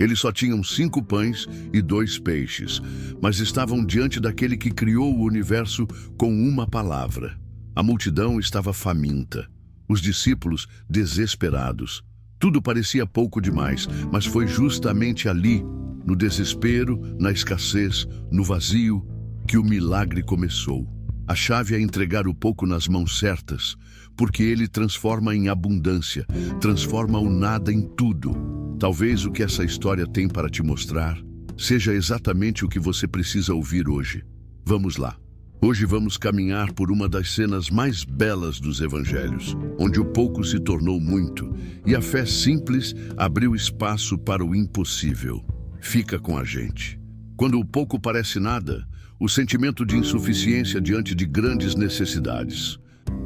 Eles só tinham 5 pães e 2 peixes, mas estavam diante daquele que criou o universo com uma palavra. A multidão estava faminta, os discípulos desesperados. Tudo parecia pouco demais, mas foi justamente ali, no desespero, na escassez, no vazio, que o milagre começou. A chave é entregar o pouco nas mãos certas, porque ele transforma em abundância, transforma o nada em tudo. Talvez o que essa história tem para te mostrar seja exatamente o que você precisa ouvir hoje. Vamos lá. Hoje vamos caminhar por uma das cenas mais belas dos evangelhos, onde o pouco se tornou muito e a fé simples abriu espaço para o impossível. Fica com a gente. Quando o pouco parece nada, o sentimento de insuficiência diante de grandes necessidades.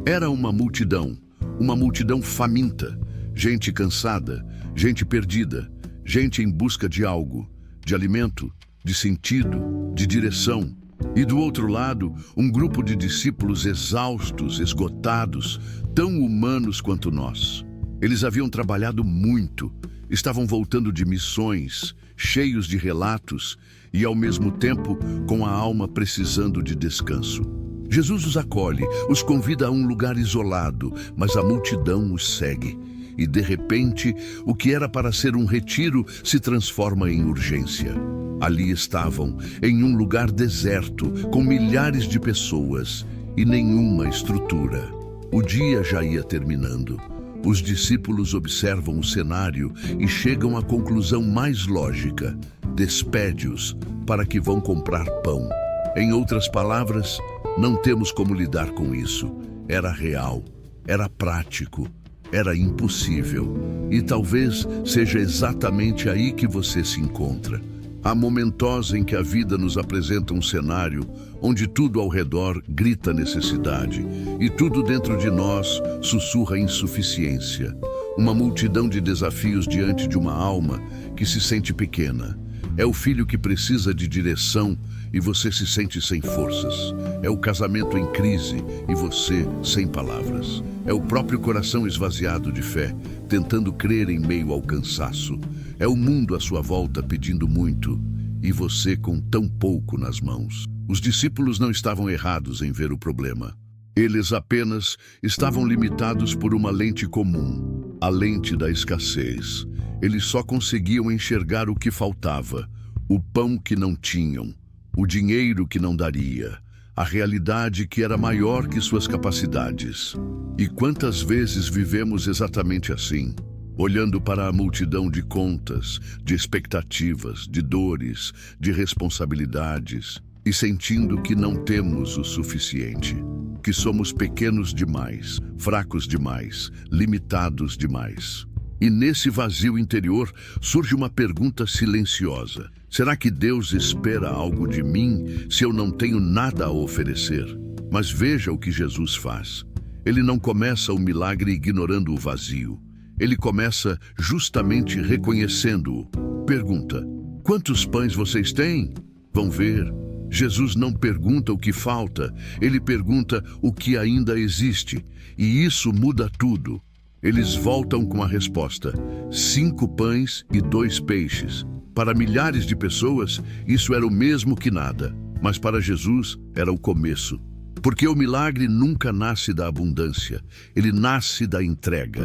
Era uma multidão faminta, gente cansada, gente perdida, gente em busca de algo, de alimento, de sentido, de direção. E do outro lado, um grupo de discípulos exaustos, esgotados, tão humanos quanto nós. Eles haviam trabalhado muito, estavam voltando de missões, cheios de relatos e, ao mesmo tempo, com a alma precisando de descanso. Jesus os acolhe, os convida a um lugar isolado, mas a multidão os segue. E, de repente, o que era para ser um retiro se transforma em urgência. Ali estavam, em um lugar deserto, com milhares de pessoas e nenhuma estrutura. O dia já ia terminando. Os discípulos observam o cenário e chegam à conclusão mais lógica: despede-os para que vão comprar pão. Em outras palavras, não temos como lidar com isso. Era real, era prático, era impossível. E talvez seja exatamente aí que você se encontra. Há momentos em que a vida nos apresenta um cenário onde tudo ao redor grita necessidade e tudo dentro de nós sussurra insuficiência. Uma multidão de desafios diante de uma alma que se sente pequena. É o filho que precisa de direção e você se sente sem forças. É o casamento em crise e você sem palavras. É o próprio coração esvaziado de fé, tentando crer em meio ao cansaço. É o mundo à sua volta pedindo muito e você com tão pouco nas mãos. Os discípulos não estavam errados em ver o problema. Eles apenas estavam limitados por uma lente comum, a lente da escassez. Eles só conseguiam enxergar o que faltava, o pão que não tinham, o dinheiro que não daria, a realidade que era maior que suas capacidades. E quantas vezes vivemos exatamente assim? Olhando para a multidão de contas, de expectativas, de dores, de responsabilidades e sentindo que não temos o suficiente, que somos pequenos demais, fracos demais, limitados demais. E nesse vazio interior surge uma pergunta silenciosa: será que Deus espera algo de mim se eu não tenho nada a oferecer? Mas veja o que Jesus faz. Ele não começa o milagre ignorando o vazio. Ele começa justamente reconhecendo-o. Pergunta: quantos pães vocês têm? Vão ver. Jesus não pergunta o que falta, ele pergunta o que ainda existe. E isso muda tudo. Eles voltam com a resposta: 5 pães e 2 peixes. Para milhares de pessoas, isso era o mesmo que nada. Mas para Jesus, era o começo. Porque o milagre nunca nasce da abundância, ele nasce da entrega.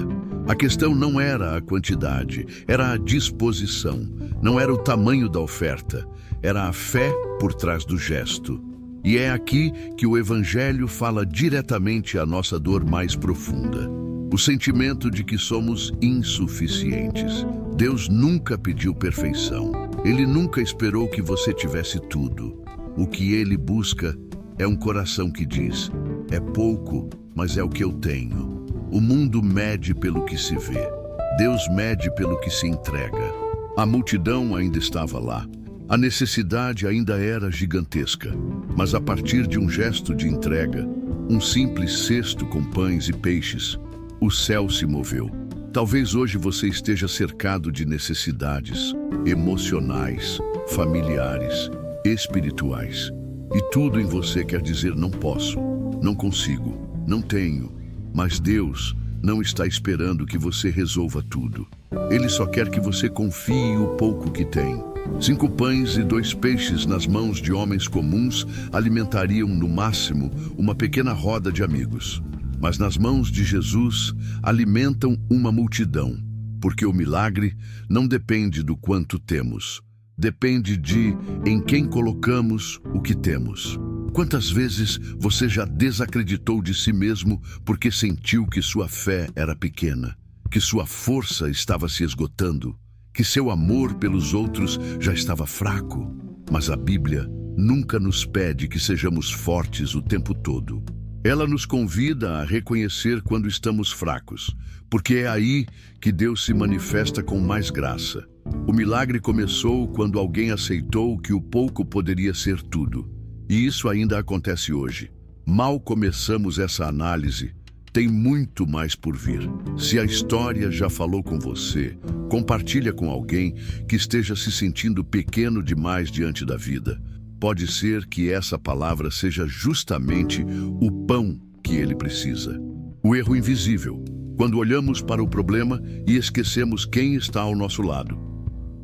A questão não era a quantidade, era a disposição. Não era o tamanho da oferta, era a fé por trás do gesto. E é aqui que o Evangelho fala diretamente à nossa dor mais profunda. O sentimento de que somos insuficientes. Deus nunca pediu perfeição. Ele nunca esperou que você tivesse tudo. O que ele busca é um coração que diz: é pouco, mas é o que eu tenho. O mundo mede pelo que se vê. Deus mede pelo que se entrega. A multidão ainda estava lá. A necessidade ainda era gigantesca. Mas a partir de um gesto de entrega, um simples cesto com pães e peixes, o céu se moveu. Talvez hoje você esteja cercado de necessidades emocionais, familiares, espirituais. E tudo em você quer dizer: não posso, não consigo, não tenho. Mas Deus não está esperando que você resolva tudo. Ele só quer que você confie o pouco que tem. 5 pães e 2 peixes nas mãos de homens comuns alimentariam, no máximo, uma pequena roda de amigos. Mas nas mãos de Jesus, alimentam uma multidão, porque o milagre não depende do quanto temos. Depende de em quem colocamos o que temos. Quantas vezes você já desacreditou de si mesmo porque sentiu que sua fé era pequena, que sua força estava se esgotando, que seu amor pelos outros já estava fraco? Mas a Bíblia nunca nos pede que sejamos fortes o tempo todo. Ela nos convida a reconhecer quando estamos fracos, porque é aí que Deus se manifesta com mais graça. O milagre começou quando alguém aceitou que o pouco poderia ser tudo. E isso ainda acontece hoje. Mal começamos essa análise, tem muito mais por vir. Se a história já falou com você, compartilha com alguém que esteja se sentindo pequeno demais diante da vida. Pode ser que essa palavra seja justamente o pão que ele precisa. O erro invisível, quando olhamos para o problema e esquecemos quem está ao nosso lado.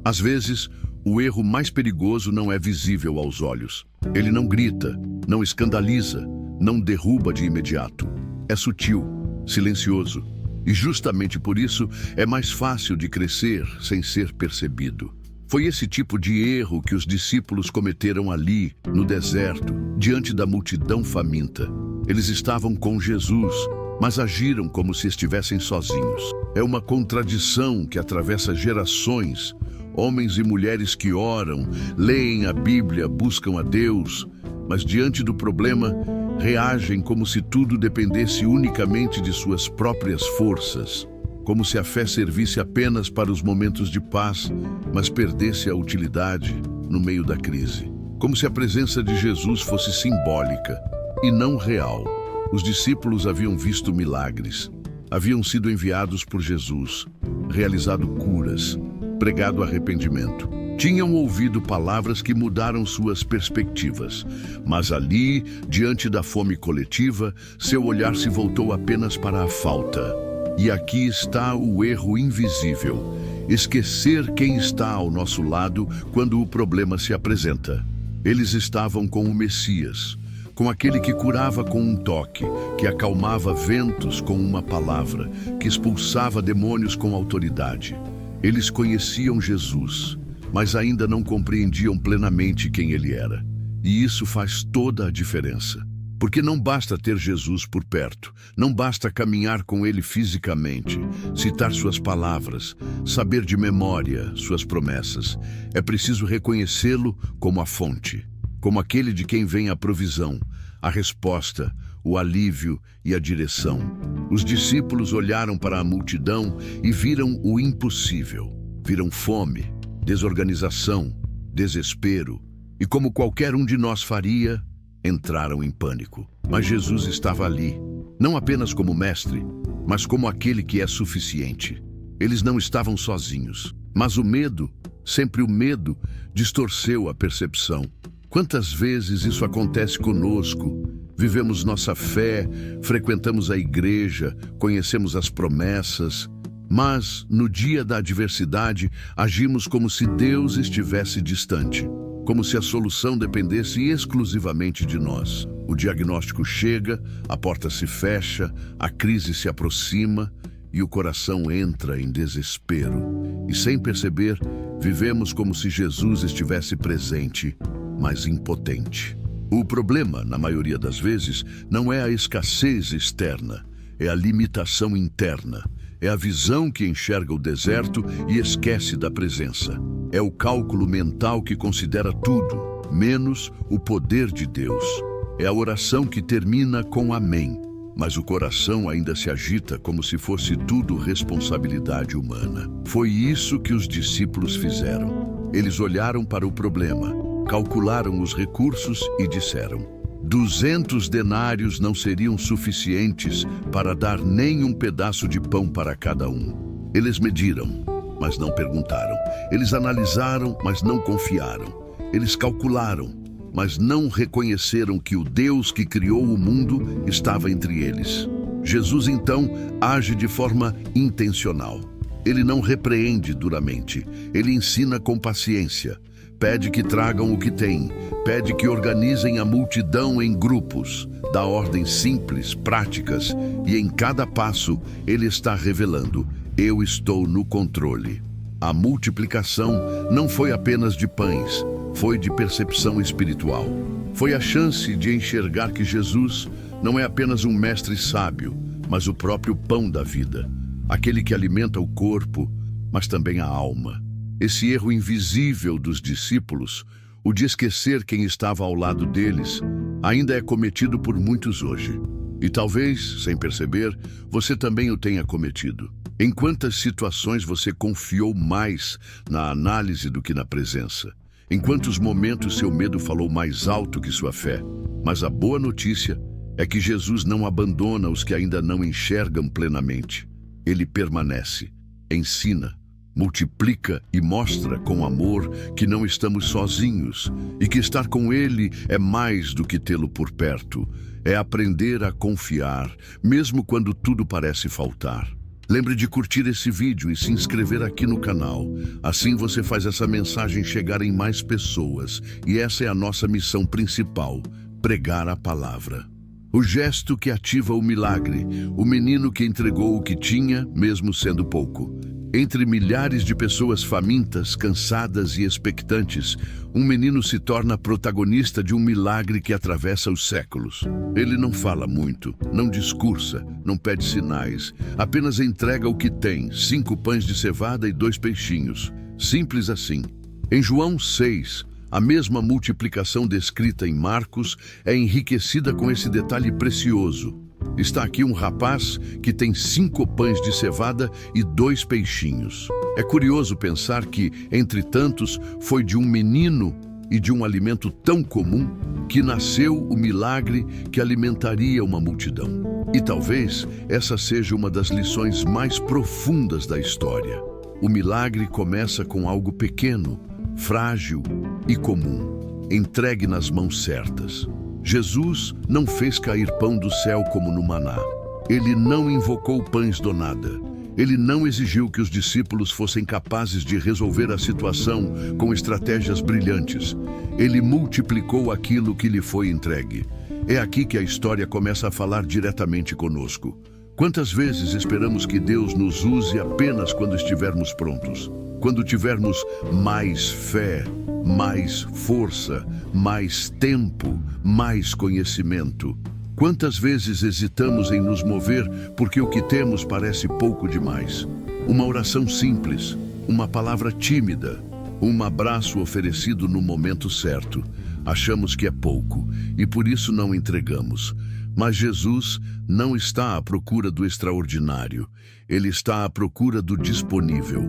Às vezes, o erro mais perigoso não é visível aos olhos. Ele não grita, não escandaliza, não derruba de imediato. É sutil, silencioso. E justamente por isso é mais fácil de crescer sem ser percebido. Foi esse tipo de erro que os discípulos cometeram ali, no deserto, diante da multidão faminta. Eles estavam com Jesus, mas agiram como se estivessem sozinhos. É uma contradição que atravessa gerações. Homens e mulheres que oram, leem a Bíblia, buscam a Deus, mas diante do problema, reagem como se tudo dependesse unicamente de suas próprias forças. Como se a fé servisse apenas para os momentos de paz, mas perdesse a utilidade no meio da crise. Como se a presença de Jesus fosse simbólica e não real. Os discípulos haviam visto milagres, haviam sido enviados por Jesus, realizado curas, pregado arrependimento. Tinham ouvido palavras que mudaram suas perspectivas, mas ali, diante da fome coletiva, seu olhar se voltou apenas para a falta. E aqui está o erro invisível: esquecer quem está ao nosso lado quando o problema se apresenta. Eles estavam com o Messias, com aquele que curava com um toque, que acalmava ventos com uma palavra, que expulsava demônios com autoridade. Eles conheciam Jesus, mas ainda não compreendiam plenamente quem ele era. E isso faz toda a diferença. Porque não basta ter Jesus por perto, não basta caminhar com ele fisicamente, citar suas palavras, saber de memória suas promessas. É preciso reconhecê-lo como a fonte, como aquele de quem vem a provisão, a resposta, o alívio e a direção. Os discípulos olharam para a multidão e viram o impossível. Viram fome, desorganização, desespero, e como qualquer um de nós faria, entraram em pânico. Mas Jesus estava ali, não apenas como mestre, mas como aquele que é suficiente. Eles não estavam sozinhos, mas o medo, sempre o medo, distorceu a percepção. Quantas vezes isso acontece conosco? Vivemos nossa fé, frequentamos a igreja, conhecemos as promessas, mas no dia da adversidade agimos como se Deus estivesse distante. Como se a solução dependesse exclusivamente de nós. O diagnóstico chega, a porta se fecha, a crise se aproxima e o coração entra em desespero. E sem perceber, vivemos como se Jesus estivesse presente, mas impotente. O problema, na maioria das vezes, não é a escassez externa, é a limitação interna. É a visão que enxerga o deserto e esquece da presença. É o cálculo mental que considera tudo, menos o poder de Deus. É a oração que termina com amém, mas o coração ainda se agita como se fosse tudo responsabilidade humana. Foi isso que os discípulos fizeram. Eles olharam para o problema, calcularam os recursos e disseram: 200 denários não seriam suficientes para dar nem um pedaço de pão para cada um. Eles mediram, mas não perguntaram. Eles analisaram, mas não confiaram. Eles calcularam, mas não reconheceram que o Deus que criou o mundo estava entre eles. Jesus então age de forma intencional. Ele não repreende duramente, ele ensina com paciência. Pede que tragam o que têm, pede que organizem a multidão em grupos, dá ordens simples, práticas, e em cada passo ele está revelando: eu estou no controle. A multiplicação não foi apenas de pães, foi de percepção espiritual. Foi a chance de enxergar que Jesus não é apenas um mestre sábio, mas o próprio pão da vida, aquele que alimenta o corpo, mas também a alma. Esse erro invisível dos discípulos, o de esquecer quem estava ao lado deles, ainda é cometido por muitos hoje. E talvez, sem perceber, você também o tenha cometido. Em quantas situações você confiou mais na análise do que na presença? Em quantos momentos seu medo falou mais alto que sua fé? Mas a boa notícia é que Jesus não abandona os que ainda não enxergam plenamente. Ele permanece, ensina, multiplica e mostra com amor que não estamos sozinhos e que estar com Ele é mais do que tê-lo por perto. É aprender a confiar, mesmo quando tudo parece faltar. Lembre de curtir esse vídeo e se inscrever aqui no canal. Assim você faz essa mensagem chegar em mais pessoas. E essa é a nossa missão principal: pregar a palavra. O gesto que ativa o milagre, o menino que entregou o que tinha, mesmo sendo pouco. Entre milhares de pessoas famintas, cansadas e expectantes, um menino se torna protagonista de um milagre que atravessa os séculos. Ele não fala muito, não discursa, não pede sinais, apenas entrega o que tem: 5 pães de cevada e 2 peixinhos. Simples assim. Em João 6, a mesma multiplicação descrita em Marcos é enriquecida com esse detalhe precioso. Está aqui um rapaz que tem 5 pães de cevada e 2 peixinhos. É curioso pensar que, entre tantos, foi de um menino e de um alimento tão comum que nasceu o milagre que alimentaria uma multidão. E talvez essa seja uma das lições mais profundas da história. O milagre começa com algo pequeno, frágil e comum, entregue nas mãos certas. Jesus não fez cair pão do céu como no maná. Ele não invocou pães do nada. Ele não exigiu que os discípulos fossem capazes de resolver a situação com estratégias brilhantes. Ele multiplicou aquilo que lhe foi entregue. É aqui que a história começa a falar diretamente conosco. Quantas vezes esperamos que Deus nos use apenas quando estivermos prontos? Quando tivermos mais fé, mais força, mais tempo, mais conhecimento. Quantas vezes hesitamos em nos mover porque o que temos parece pouco demais? Uma oração simples, uma palavra tímida, um abraço oferecido no momento certo. Achamos que é pouco e por isso não entregamos. Mas Jesus não está à procura do extraordinário. Ele está à procura do disponível.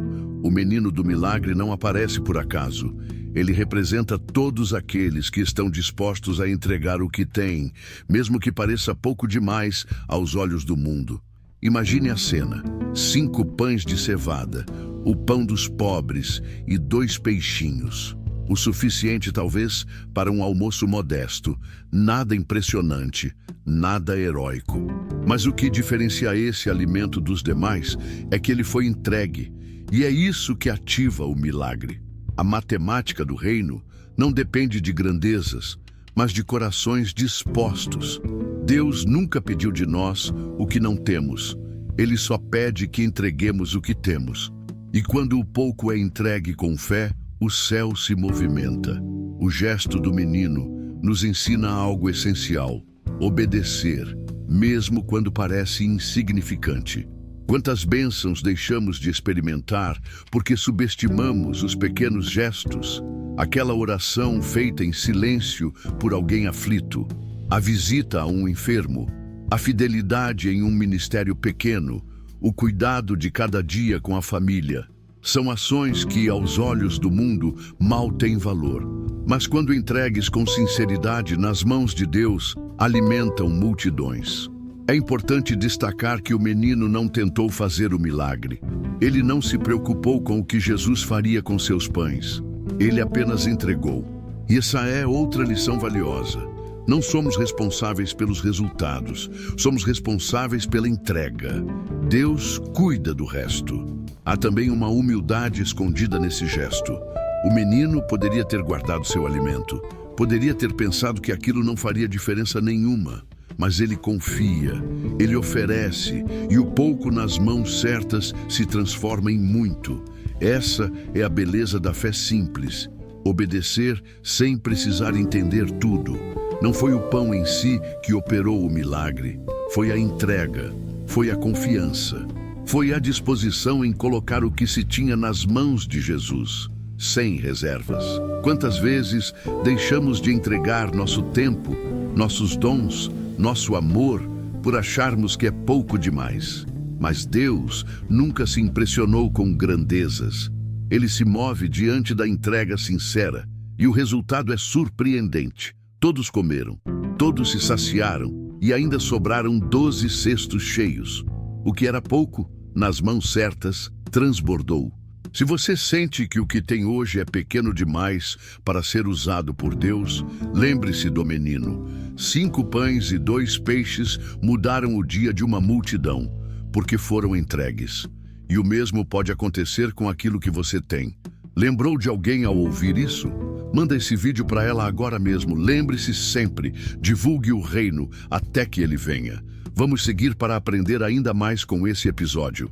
O menino do milagre não aparece por acaso. Ele representa todos aqueles que estão dispostos a entregar o que têm, mesmo que pareça pouco demais aos olhos do mundo. Imagine a cena: 5 pães de cevada, o pão dos pobres e 2 peixinhos. O suficiente, talvez, para um almoço modesto, nada impressionante, nada heróico. Mas o que diferencia esse alimento dos demais é que ele foi entregue, e é isso que ativa o milagre. A matemática do reino não depende de grandezas, mas de corações dispostos. Deus nunca pediu de nós o que não temos. Ele só pede que entreguemos o que temos. E quando o pouco é entregue com fé, o céu se movimenta. O gesto do menino nos ensina algo essencial: obedecer, mesmo quando parece insignificante. Quantas bênçãos deixamos de experimentar porque subestimamos os pequenos gestos? Aquela oração feita em silêncio por alguém aflito, a visita a um enfermo, a fidelidade em um ministério pequeno, o cuidado de cada dia com a família. São ações que, aos olhos do mundo, mal têm valor. Mas quando entregues com sinceridade nas mãos de Deus, alimentam multidões. É importante destacar que o menino não tentou fazer o milagre. Ele não se preocupou com o que Jesus faria com seus pães. Ele apenas entregou. E essa é outra lição valiosa. Não somos responsáveis pelos resultados, somos responsáveis pela entrega. Deus cuida do resto. Há também uma humildade escondida nesse gesto. O menino poderia ter guardado seu alimento, poderia ter pensado que aquilo não faria diferença nenhuma, mas ele confia, ele oferece, e o pouco nas mãos certas se transforma em muito. Essa é a beleza da fé simples. Obedecer sem precisar entender tudo. Não foi o pão em si que operou o milagre, foi a entrega, foi a confiança, foi a disposição em colocar o que se tinha nas mãos de Jesus, sem reservas. Quantas vezes deixamos de entregar nosso tempo, nossos dons, nosso amor, por acharmos que é pouco demais? Mas Deus nunca se impressionou com grandezas. Ele se move diante da entrega sincera, e o resultado é surpreendente. Todos comeram, todos se saciaram, e ainda sobraram 12 cestos cheios. O que era pouco, nas mãos certas, transbordou. Se você sente que o que tem hoje é pequeno demais para ser usado por Deus, lembre-se do menino. 5 pães e 2 peixes mudaram o dia de uma multidão, porque foram entregues. E o mesmo pode acontecer com aquilo que você tem. Lembrou de alguém ao ouvir isso? Manda esse vídeo para ela agora mesmo. Lembre-se sempre, divulgue o reino até que ele venha. Vamos seguir para aprender ainda mais com esse episódio.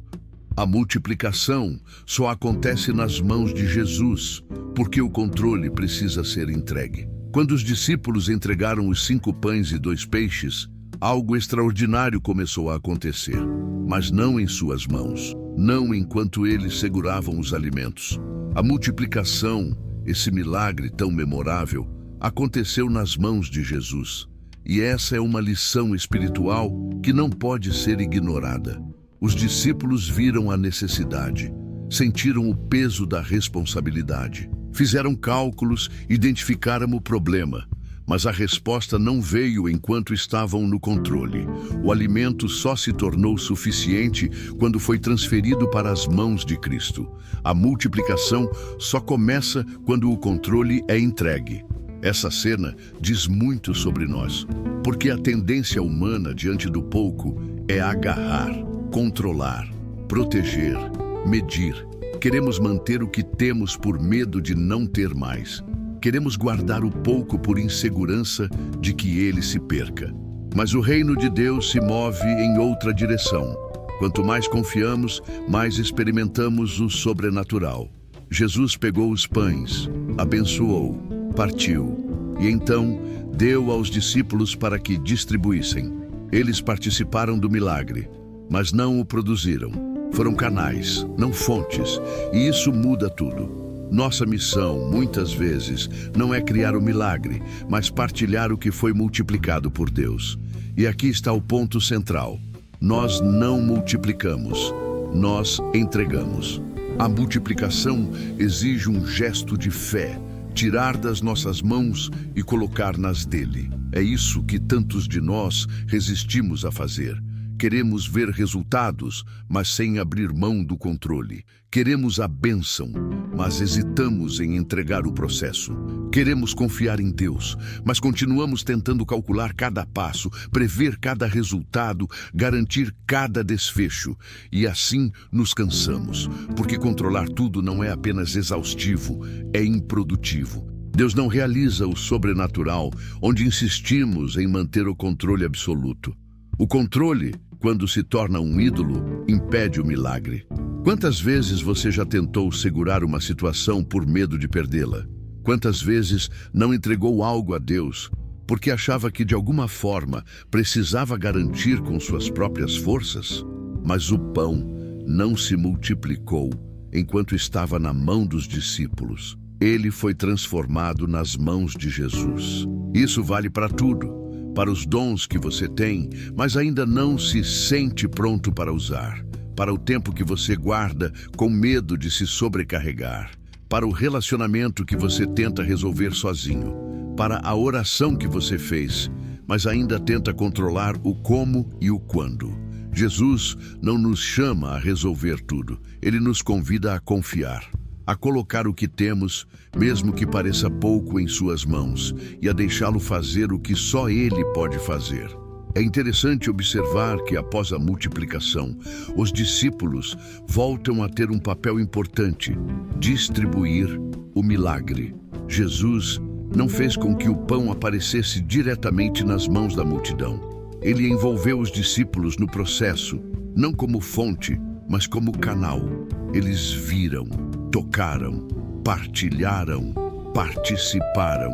A multiplicação só acontece nas mãos de Jesus, porque o controle precisa ser entregue. Quando os discípulos entregaram os 5 pães e 2 peixes, algo extraordinário começou a acontecer, mas não em suas mãos, não enquanto eles seguravam os alimentos. A multiplicação, esse milagre tão memorável, aconteceu nas mãos de Jesus. E essa é uma lição espiritual que não pode ser ignorada. Os discípulos viram a necessidade, sentiram o peso da responsabilidade, fizeram cálculos, identificaram o problema, mas a resposta não veio enquanto estavam no controle. O alimento só se tornou suficiente quando foi transferido para as mãos de Cristo. A multiplicação só começa quando o controle é entregue. Essa cena diz muito sobre nós, porque a tendência humana diante do pouco é agarrar, controlar, proteger, medir. Queremos manter o que temos por medo de não ter mais. Queremos guardar o pouco por insegurança de que ele se perca. Mas o reino de Deus se move em outra direção. Quanto mais confiamos, mais experimentamos o sobrenatural. Jesus pegou os pães, abençoou, partiu, e então deu aos discípulos para que distribuíssem. Eles participaram do milagre, mas não o produziram. Foram canais, não fontes, e isso muda tudo. Nossa missão, muitas vezes, não é criar o milagre, mas partilhar o que foi multiplicado por Deus. E aqui está o ponto central. Nós não multiplicamos, nós entregamos. A multiplicação exige um gesto de fé, tirar das nossas mãos e colocar nas dele. É isso que tantos de nós resistimos a fazer. Queremos ver resultados, mas sem abrir mão do controle. Queremos a bênção, mas hesitamos em entregar o processo. Queremos confiar em Deus, mas continuamos tentando calcular cada passo, prever cada resultado, garantir cada desfecho. E assim nos cansamos, porque controlar tudo não é apenas exaustivo, é improdutivo. Deus não realiza o sobrenatural onde insistimos em manter o controle absoluto. O controle, quando se torna um ídolo, impede o milagre. Quantas vezes você já tentou segurar uma situação por medo de perdê-la? Quantas vezes não entregou algo a Deus porque achava que de alguma forma precisava garantir com suas próprias forças? Mas o pão não se multiplicou enquanto estava na mão dos discípulos. Ele foi transformado nas mãos de Jesus. Isso vale para tudo. Para os dons que você tem, mas ainda não se sente pronto para usar. Para o tempo que você guarda com medo de se sobrecarregar. Para o relacionamento que você tenta resolver sozinho. Para a oração que você fez, mas ainda tenta controlar o como e o quando. Jesus não nos chama a resolver tudo. Ele nos convida a confiar. a colocar o que temos, mesmo que pareça pouco, em suas mãos e a deixá-lo fazer o que só Ele pode fazer. É interessante observar que, após a multiplicação, os discípulos voltam a ter um papel importante: distribuir o milagre. Jesus não fez com que o pão aparecesse diretamente nas mãos da multidão. Ele envolveu os discípulos no processo, não como fonte, mas como canal. Eles viram, tocaram, partilharam, participaram.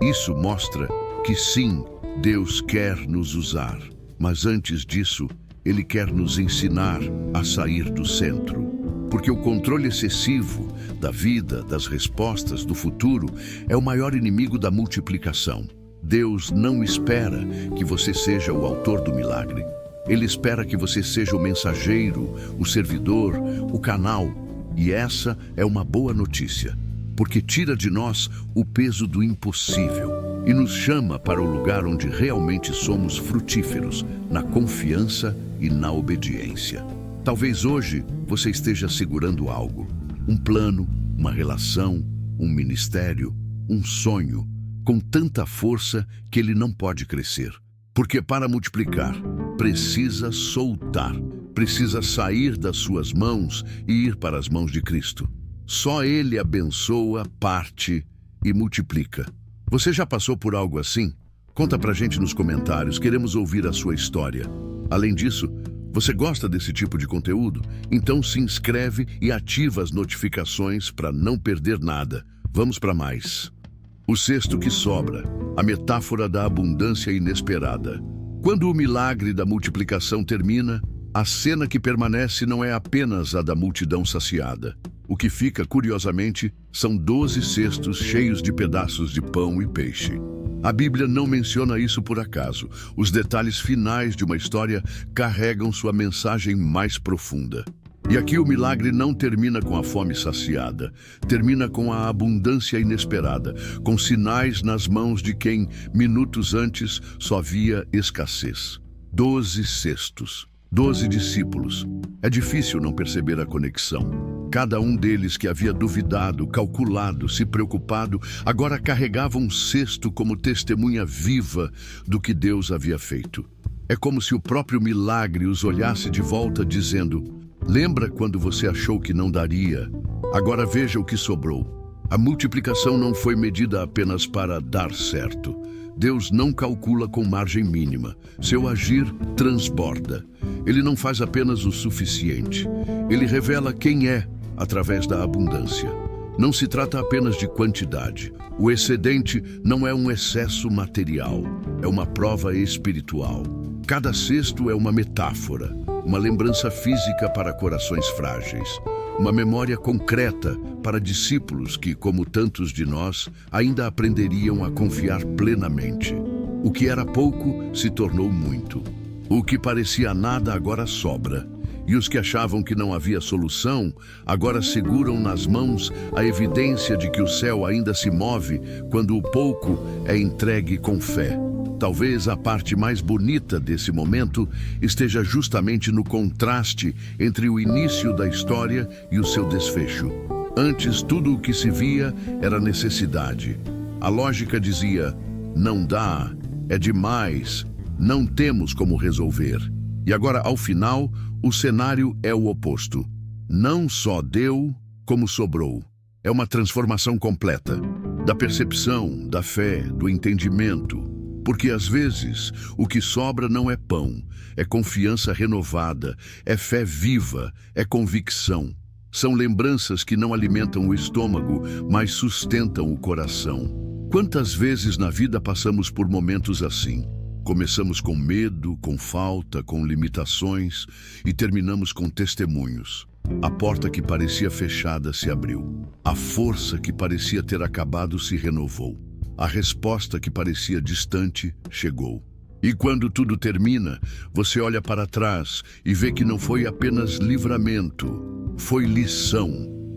Isso mostra que sim, Deus quer nos usar, mas antes disso, Ele quer nos ensinar a sair do centro. Porque o controle excessivo da vida, das respostas, do futuro, é o maior inimigo da multiplicação. Deus não espera que você seja o autor do milagre. Ele espera que você seja o mensageiro, o servidor, o canal. E essa é uma boa notícia, porque tira de nós o peso do impossível e nos chama para o lugar onde realmente somos frutíferos, na confiança e na obediência. Talvez hoje você esteja segurando algo, um plano, uma relação, um ministério, um sonho, com tanta força que ele não pode crescer. Porque para multiplicar, precisa soltar, precisa sair das suas mãos e ir para as mãos de Cristo. Só Ele abençoa, parte e multiplica. Você já passou por algo assim? Conta pra gente nos comentários, queremos ouvir a sua história. Além disso, você gosta desse tipo de conteúdo? Então se inscreve e ativa as notificações para não perder nada. Vamos para mais. O cesto que sobra, a metáfora da abundância inesperada. Quando o milagre da multiplicação termina, a cena que permanece não é apenas a da multidão saciada. O que fica, curiosamente, são 12 cestos cheios de pedaços de pão e peixe. A Bíblia não menciona isso por acaso. Os detalhes finais de uma história carregam sua mensagem mais profunda. E aqui o milagre não termina com a fome saciada, termina com a abundância inesperada, com sinais nas mãos de quem, minutos antes, só via escassez. 12 cestos, 12 discípulos. É difícil não perceber a conexão. Cada um deles que havia duvidado, calculado, se preocupado, agora carregava um cesto como testemunha viva do que Deus havia feito. É como se o próprio milagre os olhasse de volta, dizendo: lembra quando você achou que não daria? Agora veja o que sobrou. A multiplicação não foi medida apenas para dar certo. Deus não calcula com margem mínima. Seu agir transborda. Ele não faz apenas o suficiente. Ele revela quem é através da abundância. Não se trata apenas de quantidade. O excedente não é um excesso material, é uma prova espiritual. Cada cesto é uma metáfora, uma lembrança física para corações frágeis, uma memória concreta para discípulos que, como tantos de nós, ainda aprenderiam a confiar plenamente. O que era pouco se tornou muito. O que parecia nada agora sobra. E os que achavam que não havia solução, agora seguram nas mãos a evidência de que o céu ainda se move quando o pouco é entregue com fé. Talvez a parte mais bonita desse momento esteja justamente no contraste entre o início da história e o seu desfecho. Antes, tudo o que se via era necessidade. A lógica dizia: não dá, é demais, não temos como resolver. E agora, ao final, o cenário é o oposto. Não só deu, como sobrou. É uma transformação completa, da percepção, da fé, do entendimento. Porque às vezes o que sobra não é pão, é confiança renovada, é fé viva, é convicção. São lembranças que não alimentam o estômago, mas sustentam o coração. Quantas vezes na vida passamos por momentos assim? Começamos com medo, com falta, com limitações e terminamos com testemunhos. A porta que parecia fechada se abriu. A força que parecia ter acabado se renovou. A resposta que parecia distante chegou. E quando tudo termina, você olha para trás e vê que não foi apenas livramento, foi lição.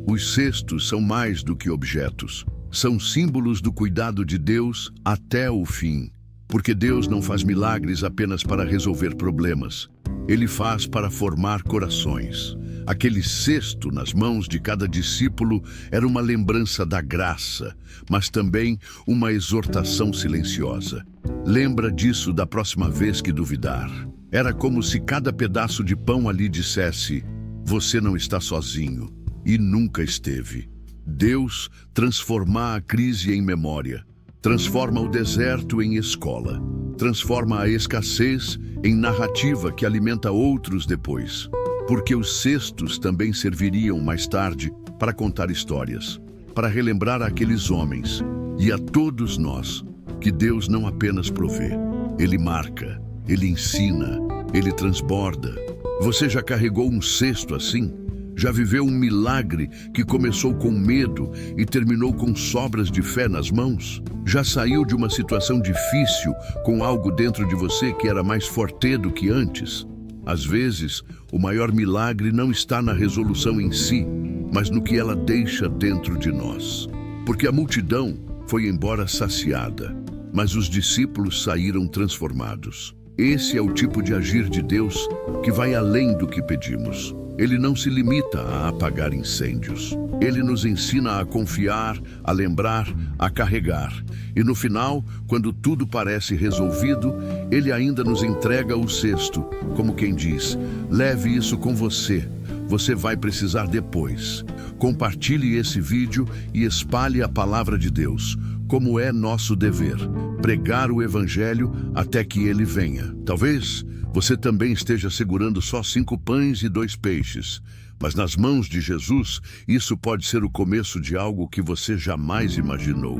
Os cestos são mais do que objetos. São símbolos do cuidado de Deus até o fim. Porque Deus não faz milagres apenas para resolver problemas. Ele faz para formar corações. Aquele cesto nas mãos de cada discípulo era uma lembrança da graça, mas também uma exortação silenciosa. Lembra disso da próxima vez que duvidar. Era como se cada pedaço de pão ali dissesse: você não está sozinho, e nunca esteve. Deus transforma a crise em memória, transforma o deserto em escola, transforma a escassez em narrativa que alimenta outros depois. Porque os cestos também serviriam mais tarde para contar histórias, para relembrar aqueles homens e a todos nós que Deus não apenas provê, Ele marca, Ele ensina, Ele transborda. Você já carregou um cesto assim? Já viveu um milagre que começou com medo e terminou com sobras de fé nas mãos? Já saiu de uma situação difícil com algo dentro de você que era mais forte do que antes? Às vezes, o maior milagre não está na resolução em si, mas no que ela deixa dentro de nós. Porque a multidão foi embora saciada, mas os discípulos saíram transformados. Esse é o tipo de agir de Deus que vai além do que pedimos. Ele não se limita a apagar incêndios. Ele nos ensina a confiar, a lembrar, a carregar. E no final, quando tudo parece resolvido, Ele ainda nos entrega o cesto, como quem diz: leve isso com você, você vai precisar depois. Compartilhe esse vídeo e espalhe a palavra de Deus, como é nosso dever, pregar o Evangelho até que Ele venha. Talvez você também esteja segurando só 5 pães e 2 peixes, mas nas mãos de Jesus, isso pode ser o começo de algo que você jamais imaginou.